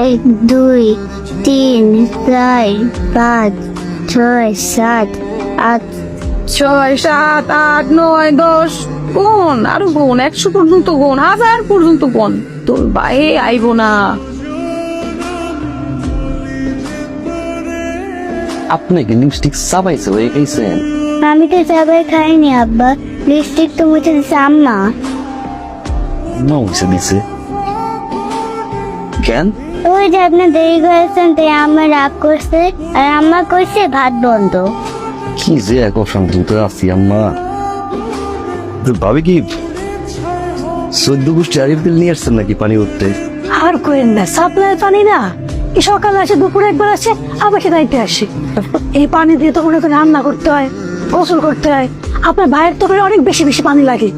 এক, দুই, তিন, চার, পাঁচ, ছয়, সাত, আট। 6 7 8 9 10 গুণ আরো গুণ 100 পর্যন্ত গুণ 1000 পর্যন্ত গুণ তোর ভাই আইবো না। আপনি কি লিপস্টিক চাবাইছে হয়ে গেছেন? আমি তো সবাই খাইনি আব্বা, লিপস্টিক তো মুছে দিছে আম্মা। মুছে দিছে কেন? ওই যে আপনি দেরি করেছেন তাই আম্মা রাগ করছে, আর আম্মা কইছে ভাত বন্ধ। কি যে এক অশান্তিতে আছি আম্মা। ভাবি কি 14 গোষ্ঠী আরিফ তেল নিয়ে আসছেন নাকি পানি উঠতে? আর কোয়েন না, সাপ্লাই পানি না, এই সকালে আসে, দুপুরে একবার আসে, আবার সে রাইতে আসে। এই পানি দিয়ে তো মনে করে রান্না করতে হয়, গোসল করতে হয়। আপনার ভাইয়ের তো করে অনেক বেশি বেশি পানি লাগে।